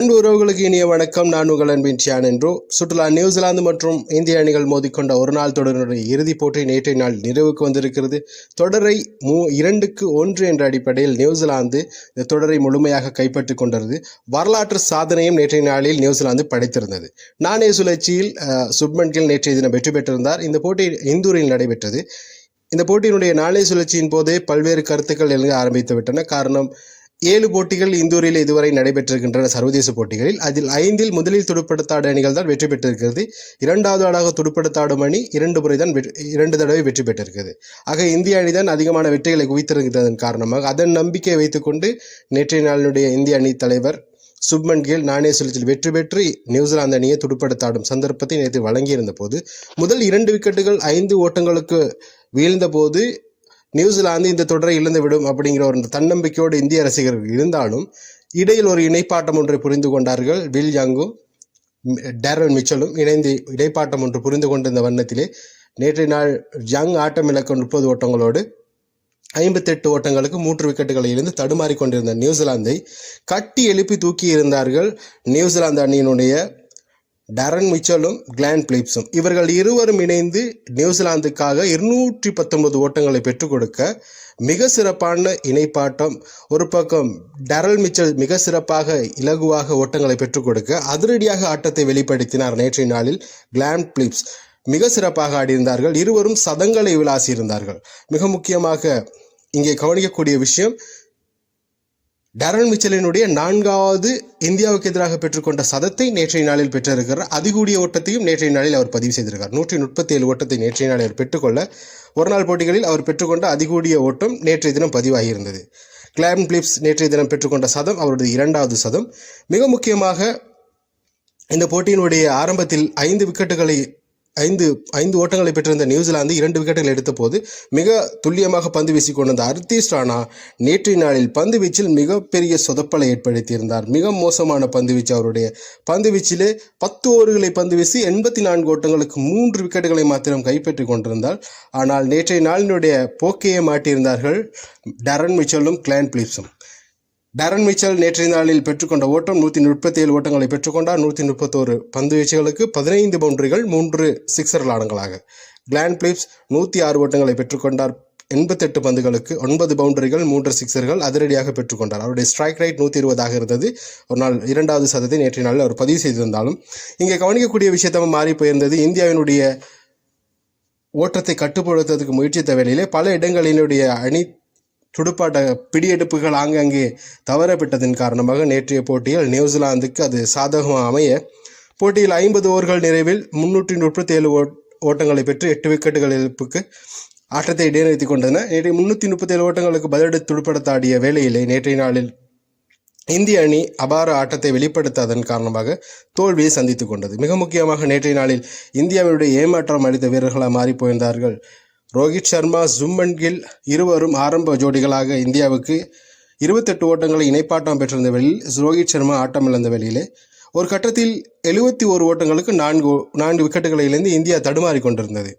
அன்பு உறவுகளுக்கு இனிய வணக்கம். நான் உங்கள் அன்பின் ஷியான் என்றோ. சுற்றுலா நியூசிலாந்து மற்றும் இந்திய அணிகள் மோதிக்கொண்ட ஒரு நாள் தொடரினுடைய இறுதிப் போட்டி நேற்றைய நாள் நிறைவுக்கு வந்திருக்கிறது. தொடரை 2-1 என்ற அடிப்படையில் நியூசிலாந்து இந்த தொடரை முழுமையாக கைப்பற்றிக் கொண்டிருந்தது. வரலாற்று சாதனையும் நேற்றைய நாளில் நியூசிலாந்து படைத்திருந்தது. நாணய சுழற்சியில் சுப்மன் கில் நேற்றைய தினம் வெற்றி பெற்றிருந்தார். இந்த போட்டி இந்தூரில் நடைபெற்றது. இந்த போட்டியினுடைய நாணய சுழற்சியின் போதே பல்வேறு கருத்துக்கள் எழுத ஆரம்பித்து விட்டன. காரணம், 7 போட்டிகள் இந்தூரில் இதுவரை நடைபெற்றிருக்கின்றன சர்வதேச போட்டிகளில். அதில் 5இல் முதலில் துடுப்படுத்தாடு அணிகள் தான் வெற்றி பெற்றிருக்கிறது. 2வது ஆளாக துடுப்படுத்தாடும் அணி 2 தடவை வெற்றி பெற்றிருக்கிறது. ஆக இந்திய அணிதான் அதிகமான வெற்றிகளை குவித்திருக்கிறதன் காரணமாக அதன் நம்பிக்கையை வைத்துக்கொண்டு நேற்றைய நாளினுடைய இந்திய அணி தலைவர் சுப்மன் கில் நாணய சுழற்சியில் வெற்றி பெற்று நியூசிலாந்து அணியை துடுப்படுத்தாடும் சந்தர்ப்பத்தை நேற்று வழங்கியிருந்த போது முதல் 2 விக்கெட்டுகள் 5 ஓட்டங்களுக்கு வீழ்ந்த போது நியூசிலாந்து இந்த தொடரை இழந்துவிடும் அப்படிங்கிற ஒரு தன்னம்பிக்கையோடு இந்திய ரசிகர்கள் இருந்தாலும் இடையில் ஒரு இணைப்பாட்டம் ஒன்றை புரிந்து கொண்டார்கள். வில் யங்கும் டேரல் மிச்சலும் இணைந்து இடைப்பாட்டம் ஒன்று புரிந்து கொண்டிருந்த வண்ணத்திலே நேற்றைய நாள் யங் ஆட்டம் இழக்க 30 ஓட்டங்களோடு 58 ஓட்டங்களுக்கு 3 விக்கெட்டுகளை இழந்து தடுமாறிக்கொண்டிருந்த நியூசிலாந்தை கட்டி எழுப்பி தூக்கி இருந்தார்கள் நியூசிலாந்து அணியினுடைய டேரன் மிச்சலும் கிளான் பிலிப்ஸும். இவர்கள் இருவரும் இணைந்து நியூசிலாந்துக்காக 219 ஓட்டங்களை பெற்றுக் கொடுக்க மிக சிறப்பான இணைப்பாட்டம். ஒரு பக்கம் டேரல் மிச்சல் மிக சிறப்பாக இலகுவாக ஓட்டங்களை பெற்றுக் கொடுக்க அதிரடியாக ஆட்டத்தை வெளிப்படுத்தினார். நேற்றைய நாளில் கிளான் பிலிப்ஸ் மிக சிறப்பாக ஆடியிருந்தார்கள். இருவரும் சதங்களை விளாசியிருந்தார்கள். மிக முக்கியமாக இங்கே கவனிக்கக்கூடிய விஷயம், டேரல் மிச்சலினுடைய 4வது இந்தியாவுக்கு எதிராக பெற்றுக்கொண்ட சதத்தை நேற்றைய நாளில் பெற்றிருக்கிறார். அதிகூடிய ஓட்டத்தையும் நேற்றைய நாளில் அவர் பதிவு செய்திருக்கிறார். 137 ஓட்டத்தை நேற்றைய நாளில் அவர் பெற்றுக்கொள்ள ஒருநாள் போட்டிகளில் அவர் பெற்றுக்கொண்ட அதிகூடிய ஓட்டம் நேற்றைய தினம் பதிவாகியிருந்தது. கிளான் பிலிப்ஸ் நேற்றைய தினம் பெற்றுக்கொண்ட சதம் அவருடைய 2வது சதம். மிக முக்கியமாக இந்த போட்டியினுடைய ஆரம்பத்தில் 5 ஓட்டங்களை பெற்றிருந்த நியூசிலாந்து 2 விக்கெட்டுகள் எடுத்த போது மிக துல்லியமாக பந்து வீசி கொண்டிருந்த ஹர்தீஷ் ராணா நேற்றைய நாளில் பந்து வீச்சில் மிகப்பெரிய சொதப்பலை ஏற்படுத்தியிருந்தார். மிக மோசமான பந்து வீச்சு. அவருடைய பந்து வீச்சிலே 10 ஓவர்களை பந்து வீசி 84 ஓட்டங்களுக்கு 3 விக்கெட்டுகளை மாத்திரம் கைப்பற்றி கொண்டிருந்தார். ஆனால் நேற்றைய நாளினுடைய போக்கையே மாட்டியிருந்தார்கள் டேரன் மிச்சலும் கிளான் பிலிப்ஸும். டேரன் மிச்சல் நேற்றைய நாளில் பெற்றுக்கொண்ட ஓட்டம் 137 ஓட்டங்களை பெற்றுக்கொண்டார். 131 பந்து வீச்சுகளுக்கு 15 பவுண்டரிகள் 3 சிக்ஸர்கள் அடங்கலாக. கிளான் பிலிப்ஸ் 106 ஓட்டங்களை பெற்றுக்கொண்டார். 88 பந்துகளுக்கு 9 பவுண்டரிகள் 3 சிக்ஸர்கள் அதிரடியாக பெற்றுக்கொண்டார். அவருடைய ஸ்ட்ரைக் ரைட் 120 இருந்தது. ஒரு நாள் 2வது சதத்தை நேற்றைய நாளில் அவர் பதிவு செய்திருந்தாலும் இங்கே கவனிக்கக்கூடிய விஷயத்தமாக மாறி போயிருந்தது. இந்தியாவினுடைய ஓட்டத்தை கட்டுப்படுத்துவதற்கு முயற்சித்த வேளையிலே பல இடங்களினுடைய அணி துடுப்பாட்ட பிடியெடுப்புகள் ஆங்காங்கே தவறப்பட்டதன் காரணமாக நேற்றைய போட்டியில் நியூசிலாந்துக்கு அது சாதகமாக அமைய போட்டியில் 50 ஓவர்கள் நிறைவில் 337 ஓட்டங்களை பெற்று 8 விக்கெட்டுகள் இழப்புக்கு ஆட்டத்தை இடைநிறுத்தி கொண்டன. நேற்று 337 ஓட்டங்களுக்கு பதிலடி துடுப்படுத்தாடிய வேளையிலே நேற்றைய நாளில் இந்திய அணி அபார ஆட்டத்தை வெளிப்படுத்தாதன் காரணமாக தோல்வியை சந்தித்துக் கொண்டது. மிக முக்கியமாக நேற்றைய நாளில் இந்தியாவினுடைய ஏமாற்றம் அளித்த வீரர்களாக மாறி போயிருந்தார்கள். ரோஹித் சர்மா, சுப்மன் கில் இருவரும் ஆரம்ப ஜோடிகளாக இந்தியாவுக்கு 28 ஓட்டங்களை இணைப்பாட்டம் பெற்றிருந்த வேளையில் ரோஹித் சர்மா ஆட்டம் இழந்த வேளையிலே ஒரு கட்டத்தில் 71 ஓட்டங்களுக்கு 4 விக்கெட்டுகளை இழந்து இந்தியா தடுமாறி கொண்டிருந்தது.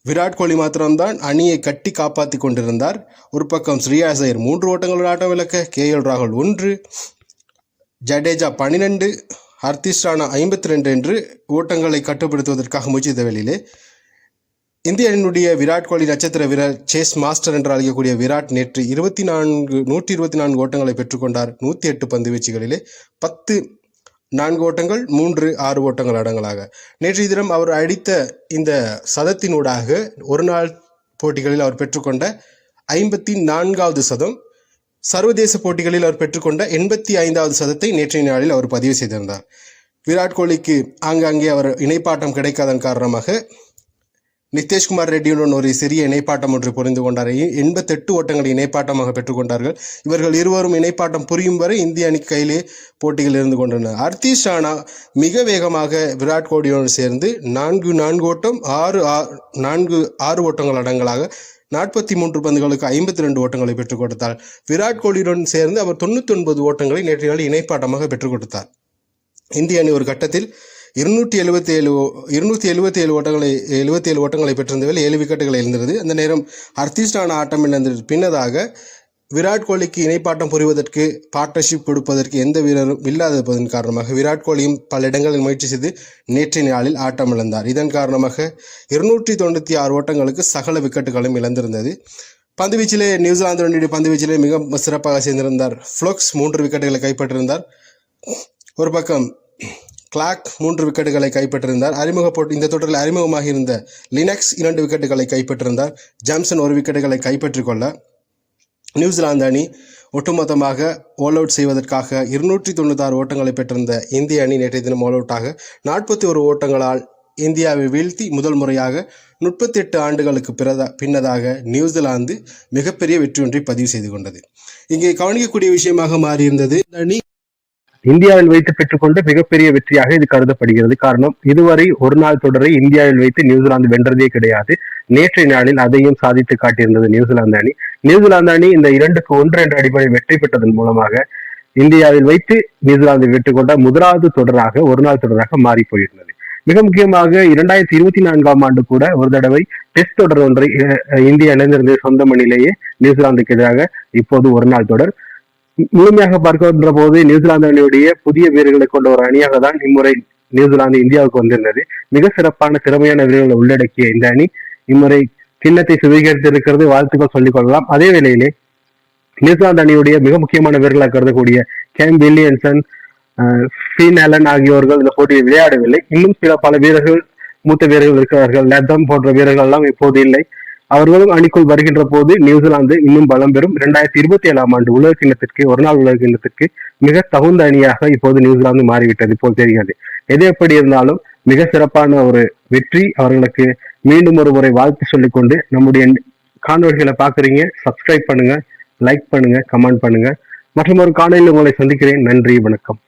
விராட் கோலி மாத்திரம்தான் அணியை கட்டி காப்பாற்றி கொண்டிருந்தார். ஒரு பக்கம் ஸ்ரேயாஸ் ஐயர் 3 ஓட்டங்களோடு ஆட்டம் இழக்க, KL ராகுல் 1, ஜடேஜா 12, ஹர்தீஷ் ராணா 52 என்று ஓட்டங்களை கட்டுப்படுத்துவதற்காக முயற்சித்த வேளையிலே இந்திய அணியினுடைய விராட் கோலி நட்சத்திர வீரர் சேஸ் மாஸ்டர் என்று அழைக்கக்கூடிய விராட் நேற்று 124 ஓட்டங்களை பெற்றுக்கொண்டார். 108 பந்து வீச்சுகளிலே 4 ஓட்டங்கள் 6 ஓட்டங்கள் அடங்கலாக. நேற்றைய தினம் அவர் அடித்த இந்த சதத்தினூடாக ஒரு நாள் போட்டிகளில் அவர் பெற்றுக்கொண்ட 54வது சதம், சர்வதேச போட்டிகளில் அவர் பெற்றுக்கொண்ட 85வது சதத்தை நேற்றைய நாளில் அவர் பதிவு செய்திருந்தார். விராட் கோலிக்கு ஆங்காங்கே அவர் இணைப்பாட்டம் கிடைக்காதன் காரணமாக நிதேஷ்குமார் ரெட்டியுடன் ஒரு சிறிய இணைப்பாட்டம் ஒன்று புரிந்து கொண்டார். 88 ஓட்டங்களை இணைப்பாட்டமாக பெற்றுக்கொண்டார்கள். இவர்கள் இருவரும் இணைப்பாட்டம் புரியும் வரை இந்திய அணி கையிலே போட்டிகள் இருந்து கொண்டனர். ஹர்தீஷ் ராணா மிக வேகமாக விராட் கோலியோடு சேர்ந்து 4 ஓட்டம் 6 ஓட்டங்கள் அடங்கலாக 43 பந்துகளுக்கு 52 ஓட்டங்களை பெற்றுக் கொடுத்தார். விராட் கோலியுடன் சேர்ந்து அவர் 99 ஓட்டங்களை நேற்றைய நாள் இணைப்பாட்டமாக பெற்றுக் கொடுத்தார். இந்திய அணி ஒரு கட்டத்தில் 277 ஓட்டங்களை பெற்றிருந்தவர்கள் 7 விக்கெட்டுகளை இழந்தது. அந்த நேரம் ஹர்தீஷ் ராணா ஆட்டம் இழந்தது. பின்னதாக விராட் கோலிக்கு இணைப்பாட்டம் புரிவதற்கு பார்ட்னர்ஷிப் கொடுப்பதற்கு எந்த வீரரும் இல்லாததன் காரணமாக விராட் கோலியும் பல இடங்களில் முயற்சி செய்து நேற்றைய நாளில் ஆட்டமிழந்தார். இதன் காரணமாக 296 ஓட்டங்களுக்கு சகல விக்கெட்டுகளும் இழந்திருந்தது. பந்துவீச்சிலே நியூசிலாந்து அணியுடைய பந்துவீச்சிலே மிக சிறப்பாக சேர்ந்திருந்தார். ஃப்ளோக்ஸ் 3 விக்கெட்டுகளை கைப்பற்றியிருந்தார். ஒரு பக்கம் கிளாக் 3 விக்கெட்டுகளை கைப்பற்றியிருந்தார். இந்த தொடரில் அறிமுகமாக இருந்த லினக்ஸ் 2 விக்கெட்டுகளை கைப்பற்றியிருந்தார். ஜாம்சன் 1 விக்கெட்டுகளை கைப்பற்றிக் கொள்ள நியூசிலாந்து அணி ஒட்டுமொத்தமாக ஆல் அவுட் செய்வதற்காக 296 ஓட்டங்களை பெற்றிருந்த இந்திய அணி நேற்றைய தினம் ஆல் அவுட்டாக 41 ஓட்டங்களால் இந்தியாவை வீழ்த்தி முதல் முறையாக 38 ஆண்டுகளுக்கு பின்னதாக நியூசிலாந்து மிகப்பெரிய வெற்றி ஒன்றை பதிவு செய்து கொண்டது. இங்கே கவனிக்கக்கூடிய விஷயமாக மாறியிருந்தது இந்த அணி இந்தியாவில் வைத்து பெற்றுக்கொண்ட மிகப்பெரிய வெற்றியாக இது கருதப்படுகிறது. காரணம், இதுவரை ஒரு நாள் தொடரை இந்தியாவில் வைத்து நியூசிலாந்து வென்றதே கிடையாது. நேற்றைய நாளில் அதையும் சாதித்து காட்டியிருந்தது நியூசிலாந்து அணி. நியூசிலாந்து அணி இந்த 2-1 என்ற அடிப்படையில் வெற்றி பெற்றதன் மூலமாக இந்தியாவில் வைத்து நியூசிலாந்து வெற்றி கொண்ட முதலாவது தொடராக ஒரு நாள் தொடராக மாறி போயிருந்தது. மிக முக்கியமாக 2024ஆம் ஆண்டு கூட ஒரு தடவை டெஸ்ட் தொடர் ஒன்றை இந்தியா இணைந்திருந்தது சொந்த மண்ணிலேயே நியூசிலாந்துக்கு எதிராக. இப்போது ஒரு நாள் தொடர் முழுமையாக பார்க்கின்ற போது நியூசிலாந்து அணியுடைய புதிய வீரர்களை கொண்ட ஒரு அணியாக தான் இம்முறை நியூசிலாந்து இந்தியாவுக்கு வந்திருந்தது. மிக சிறப்பான திறமையான வீரர்களை உள்ளடக்கிய இந்த அணி இம்முறை கிண்ணத்தை சுவீகரித்திருக்கிறது, வாழ்த்துக்கள் சொல்லிக் கொள்ளலாம். அதே வேளையிலே நியூசிலாந்து அணியுடைய மிக முக்கியமான வீரர்களாக கருதக்கூடிய கேம் வில்லியம்சன், ஃபீன் ஆலன் ஆகியோர்கள் இந்த போட்டியை விளையாடவில்லை. இன்னும் பல வீரர்கள், மூத்த வீரர்கள் இருக்கிறார்கள். லெத்தம் போன்ற வீரர்கள் எல்லாம் இப்போது இல்லை. அவர்களும் அணிக்குள் வருகின்ற போது நியூசிலாந்து இன்னும் பலம் பெறும். 2027ஆம் ஆண்டு உலக கிண்ணத்திற்கு, ஒரு நாள் உலக கிண்ணத்திற்கு மிக தகுந்த அணியாக இப்போது நியூசிலாந்து மாறிவிட்டது போல் தெரிகிறது. எது எப்படி இருந்தாலும் மிக சிறப்பான ஒரு வெற்றி அவர்களுக்கு. மீண்டும் ஒரு முறை வாழ்த்து சொல்லிக்கொண்டு நம்முடைய காணொலிகளை பார்க்குறீங்க, சப்ஸ்கிரைப் பண்ணுங்க, லைக் பண்ணுங்க, கமெண்ட் பண்ணுங்க. மற்றும் ஒரு காணொலியில் உங்களை சந்திக்கிறேன். நன்றி, வணக்கம்.